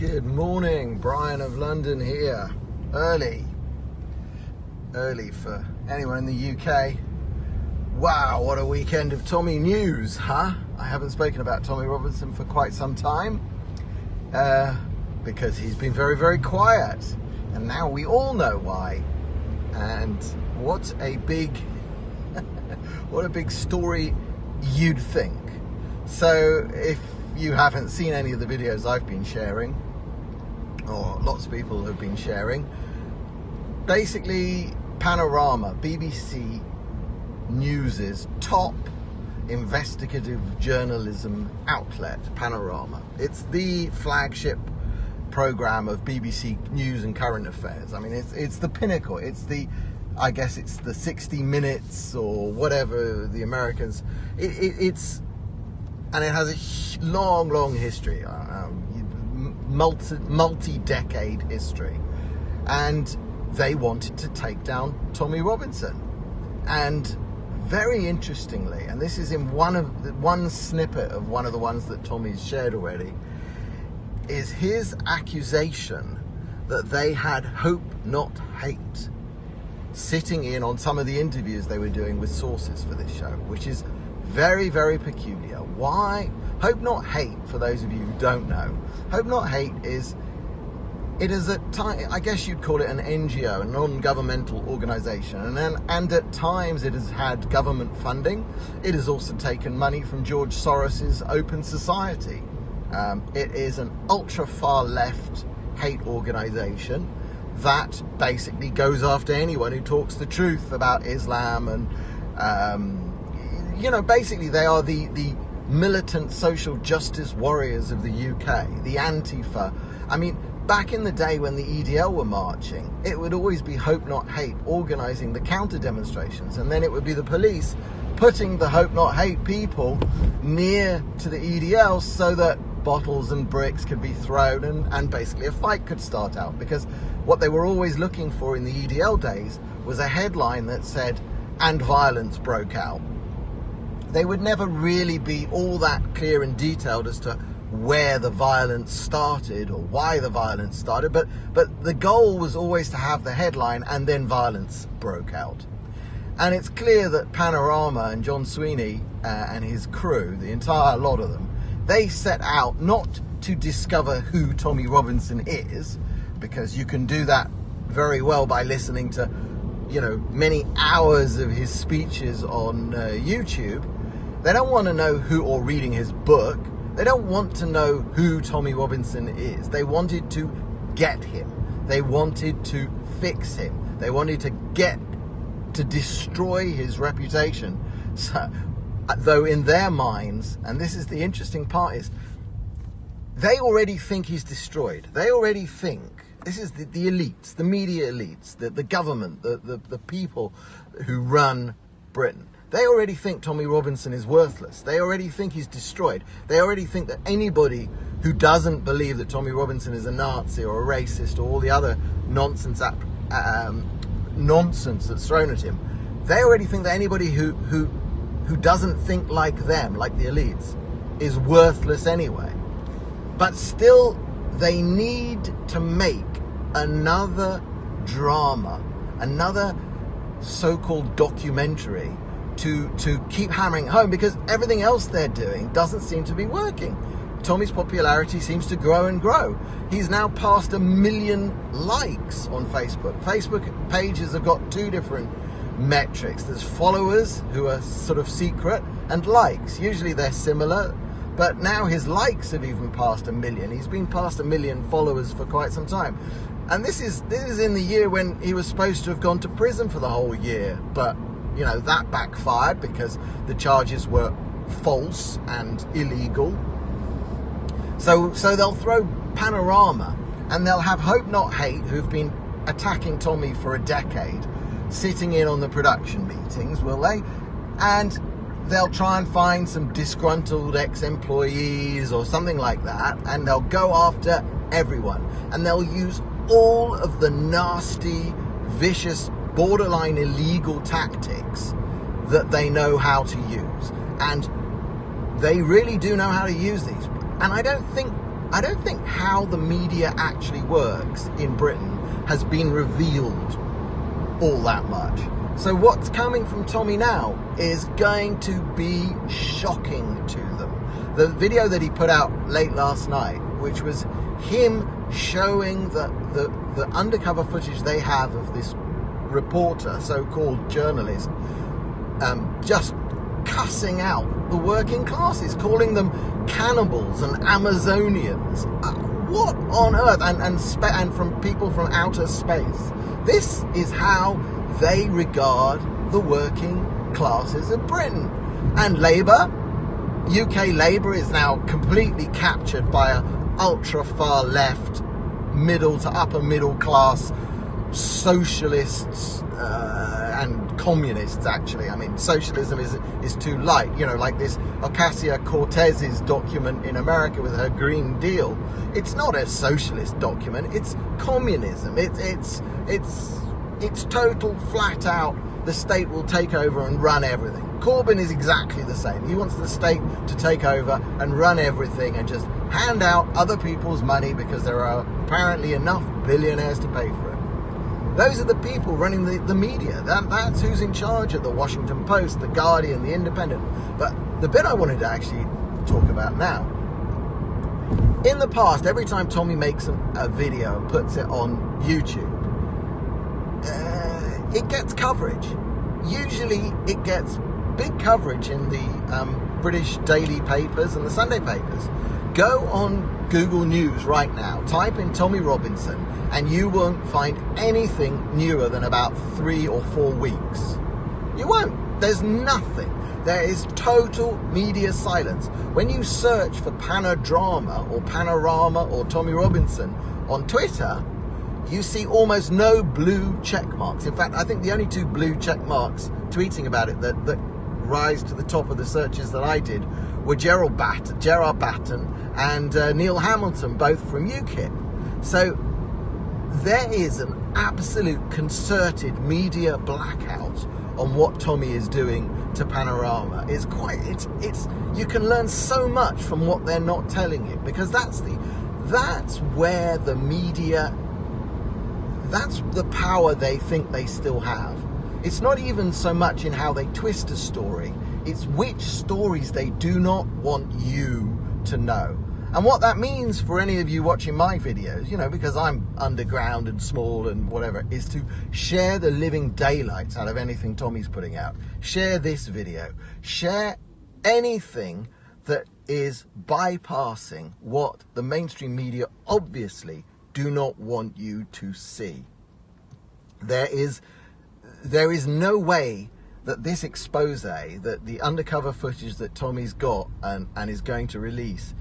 Good morning, Brian of London here. Early for anyone in the UK. Wow, what a weekend of Tommy news, huh? I haven't spoken about Tommy Robinson for quite some time because he's been very, very quiet. And now we all know why. And what a big story you'd think. So if you haven't seen any of the videos I've been sharing, or lots of people have been sharing, basically Panorama, BBC News's top investigative journalism outlet, Panorama. It's the flagship program of BBC News and Current Affairs. I mean, it's the pinnacle. I guess it's the 60 Minutes or whatever the Americans. And it has a long history, multi-decade history. And they wanted to take down Tommy Robinson. And very interestingly, and this is in one snippet of one of the ones that Tommy's shared already, is his accusation that they had hope, not hate, sitting in on some of the interviews they were doing with sources for this show, which is very, very peculiar. Why? Hope Not Hate, for those of you who don't know, Hope Not Hate is a time, I guess you'd call it an NGO, a non-governmental organisation, and at times it has had government funding. It has also taken money from George Soros's Open Society. It is an ultra-far left hate organisation that basically goes after anyone who talks the truth about Islam, and basically they are the militant social justice warriors of the UK, the Antifa. I mean, back in the day when the EDL were marching, it would always be Hope Not Hate organising the counter demonstrations, and then it would be the police putting the Hope Not Hate people near to the EDL so that bottles and bricks could be thrown and basically a fight could start out. Because what they were always looking for in the EDL days was a headline that said, "and violence broke out." They would never really be all that clear and detailed as to where the violence started or why the violence started, but the goal was always to have the headline "and then violence broke out." And it's clear that Panorama and John Sweeney and his crew, the entire lot of them, they set out not to discover who Tommy Robinson is, because you can do that very well by listening to, many hours of his speeches on YouTube. They don't want to know who, or reading his book. They don't want to know who Tommy Robinson is. They wanted to get him. They wanted to fix him. They wanted to destroy his reputation. So, though in their minds, and this is the interesting part, is they already think he's destroyed. They already think, this is the elites, the media elites, the government, the people who run Britain. They already think Tommy Robinson is worthless. They already think he's destroyed. They already think that anybody who doesn't believe that Tommy Robinson is a Nazi or a racist or all the other nonsense that's thrown at him, they already think that anybody who doesn't think like them, like the elites, is worthless anyway. But still, they need to make another drama, another so-called documentary to keep hammering home, because everything else they're doing doesn't seem to be working. Tommy's popularity seems to grow and grow. He's now passed 1 million likes on Facebook. Facebook pages have got two different metrics. There's followers, who are sort of secret, and likes. Usually they're similar, but now his likes have even passed 1 million. He's been past 1 million followers for quite some time. And this is in the year when he was supposed to have gone to prison for the whole year, but that backfired because the charges were false and illegal. So they'll throw Panorama, and they'll have Hope Not Hate, who've been attacking Tommy for a decade, sitting in on the production meetings, will they? And they'll try and find some disgruntled ex-employees or something like that, and they'll go after everyone. And they'll use all of the nasty, vicious, borderline illegal tactics that they know how to use. And they really do know how to use these. And I I don't think how the media actually works in Britain has been revealed all that much. So what's coming from Tommy now is going to be shocking to them. The video that he put out late last night, which was him showing the undercover footage they have of this reporter, so-called journalist, just cussing out the working classes, calling them cannibals and Amazonians. What on earth? And from people from outer space. This is how they regard the working classes of Britain. And Labour, UK Labour, is now completely captured by a ultra far left, middle to upper middle class socialists and communists, actually. I mean, socialism is too light, you know, like this Ocasio-Cortez's document in America with her Green Deal. It's not a socialist document, it's communism. It's total, flat out, the state will take over and run everything. Corbyn is exactly the same. He wants the state to take over and run everything and just hand out other people's money because there are apparently enough billionaires to pay for it. Those are the people running the media. That's who's in charge of the Washington Post, the Guardian, the Independent. But the bit I wanted to actually talk about now, in the past, every time Tommy makes a video and puts it on YouTube, it gets coverage. Usually it gets big coverage in the British daily papers and the Sunday papers. Go on Google News right now, type in Tommy Robinson, and you won't find anything newer than about 3 or 4 weeks. You won't. There's nothing. There is total media silence. When you search for Panorama or Tommy Robinson on Twitter, you see almost no blue check marks. In fact, I think the only 2 blue check marks tweeting about it that rise to the top of the searches that I did were Gerard Batten and Neil Hamilton, both from UKIP. So there is an absolute concerted media blackout on what Tommy is doing to Panorama. It's you can learn so much from what they're not telling you, because that's where the media, that's the power they think they still have. It's not even so much in how they twist a story, it's which stories they do not want you to know. And what that means for any of you watching my videos, you know, because I'm underground and small and whatever, is to share the living daylights out of anything Tommy's putting out. Share this video. Share anything that is bypassing what the mainstream media obviously do not want you to see. There is no way that this expose, that the undercover footage that Tommy's got and is going to release,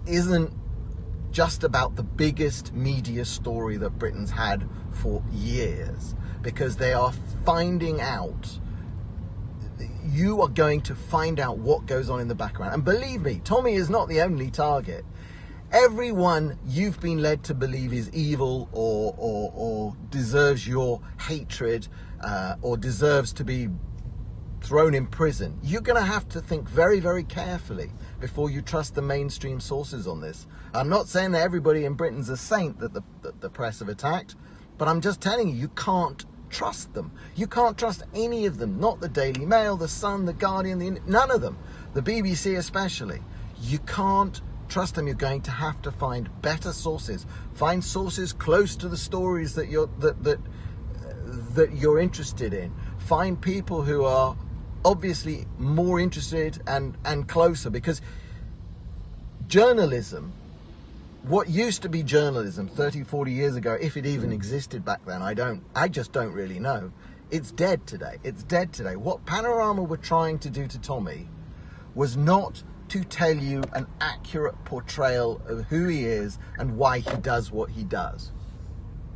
isn't just about the biggest media story that Britain's had for years, because they are finding out, you are going to find out what goes on in the background. And believe me, Tommy is not the only target. Everyone you've been led to believe is evil or deserves your hatred or deserves to be thrown in prison, you're going to have to think very, very carefully before you trust the mainstream sources on this. I'm not saying that everybody in Britain's a saint that the press have attacked, but I'm just telling you, you can't trust them. You can't trust any of them. Not the Daily Mail, the Sun, the Guardian, none of them. The BBC especially. You can't trust them. You're going to have to find better sources. Find sources close to the stories that you're interested in. Find people who are obviously more interested and closer, because journalism, what used to be journalism 30, 40 years ago, if it even existed back then, I just don't really know. It's dead today. It's dead today. What Panorama were trying to do to Tommy was not to tell you an accurate portrayal of who he is and why he does what he does.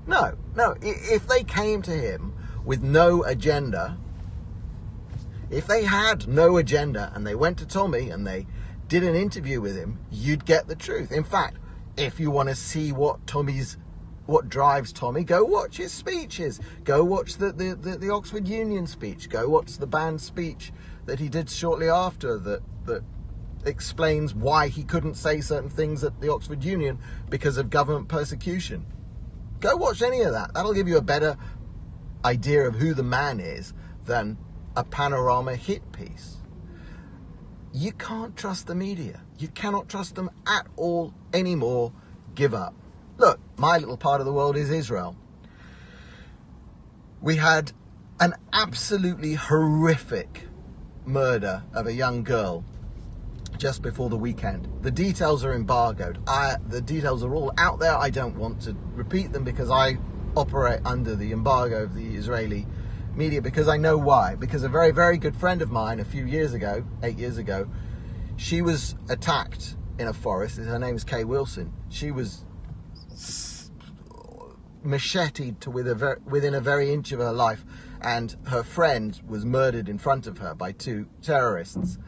No. If they came to him with no agenda, if they had no agenda and they went to Tommy and they did an interview with him, you'd get the truth. In fact, if you want to see what drives Tommy, go watch his speeches. Go watch the Oxford Union speech. Go watch the banned speech that he did shortly after that explains why he couldn't say certain things at the Oxford Union because of government persecution. Go watch any of that. That'll give you a better idea of who the man is than a Panorama hit piece. You can't trust the media. You cannot trust them at all anymore. Give up. Look, my little part of the world is Israel. We had an absolutely horrific murder of a young girl just before the weekend. The details are embargoed. The details are all out there. I don't want to repeat them because I operate under the embargo of the Israeli media, because I know why. Because a very, very good friend of mine a few years ago, 8 years ago, she was attacked in a forest. Her name is Kay Wilson. She was macheted to within a very inch of her life, and her friend was murdered in front of her by 2 terrorists.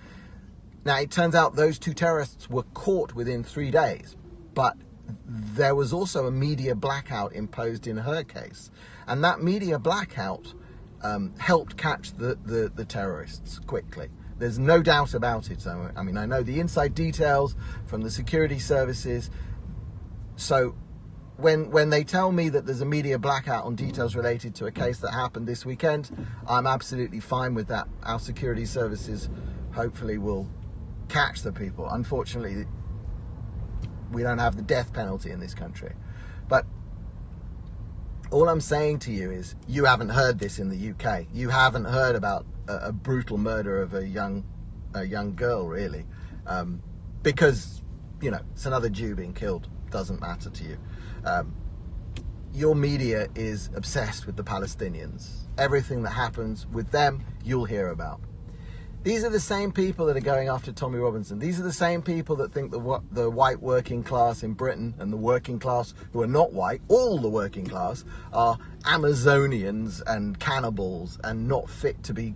Now, it turns out those 2 terrorists were caught within 3 days, but there was also a media blackout imposed in her case, and that media blackout helped catch the terrorists quickly. There's no doubt about it. So, I mean, I know the inside details from the security services. So when they tell me that there's a media blackout on details related to a case that happened this weekend, I'm absolutely fine with that. Our security services hopefully will catch the people. Unfortunately, we don't have the death penalty in this country. But all I'm saying to you is, you haven't heard this in the UK. You haven't heard about a brutal murder of a young girl, really, because, you know, it's another Jew being killed. Doesn't matter to you. Your media is obsessed with the Palestinians. Everything that happens with them, you'll hear about. These are the same people that are going after Tommy Robinson. These are the same people that think the white working class in Britain and the working class who are not white, all the working class, are Amazonians and cannibals and not fit to be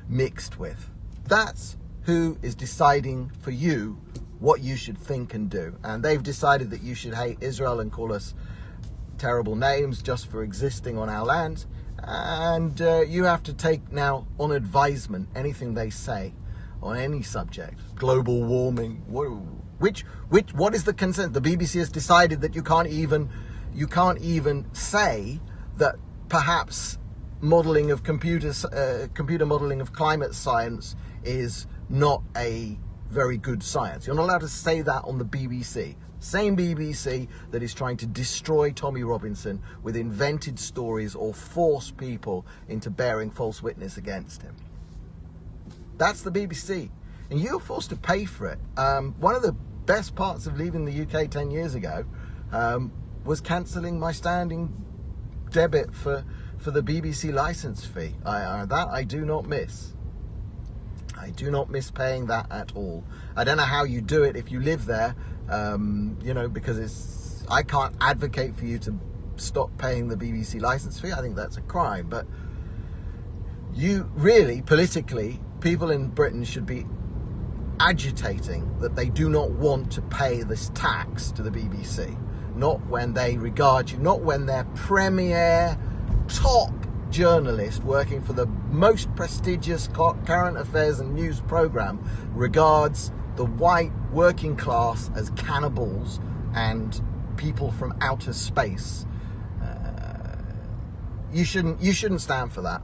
mixed with. That's who is deciding for you what you should think and do. And they've decided that you should hate Israel and call us terrible names just for existing on our land. And you have to take now on advisement anything they say on any subject. Global warming. What is the consensus? The BBC has decided that you can't even say that perhaps modelling of computer modelling of climate science is not a very good science. You're not allowed to say that on the BBC. Same BBC that is trying to destroy Tommy Robinson with invented stories or force people into bearing false witness against him. That's the BBC. And you're forced to pay for it. One of the best parts of leaving the UK 10 years ago was cancelling my standing debit for the BBC licence fee. That I do not miss. I do not miss paying that at all. I don't know how you do it if you live there, you know, because I can't advocate for you to stop paying the BBC licence fee. I think that's a crime. But you really, politically, people in Britain should be agitating that they do not want to pay this tax to the BBC. Not when they regard you, not when their premier top journalist working for the most prestigious current affairs and news program regards the white working class as cannibals and people from outer space. You shouldn't stand for that.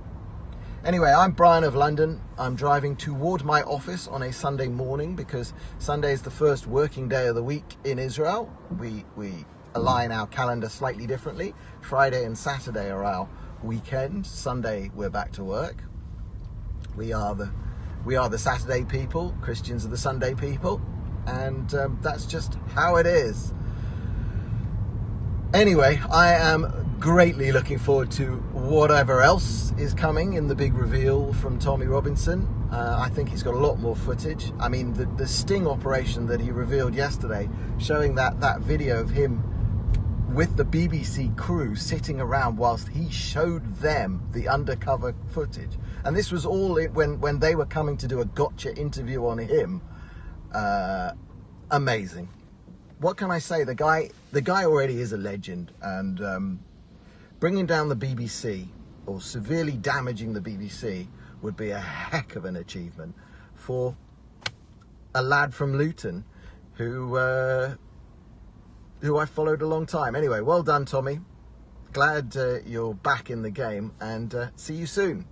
Anyway, I'm Brian of London. I'm driving toward my office on a Sunday morning because Sunday is the first working day of the week in Israel. We align our calendar slightly differently. Friday and Saturday are our weekend. Sunday we're back to work. We are the Saturday people. Christians are the Sunday people, and that's just how it is. Anyway, I am greatly looking forward to whatever else is coming in the big reveal from Tommy Robinson. I think he's got a lot more footage. I mean, the sting operation that he revealed yesterday, showing that video of him with the BBC crew sitting around whilst he showed them the undercover footage. And this was all when they were coming to do a gotcha interview on him. Amazing. What can I say? The guy already is a legend, and bringing down the BBC or severely damaging the BBC would be a heck of an achievement for a lad from Luton who I followed a long time. Anyway, well done, Tommy. Glad you're back in the game, and see you soon.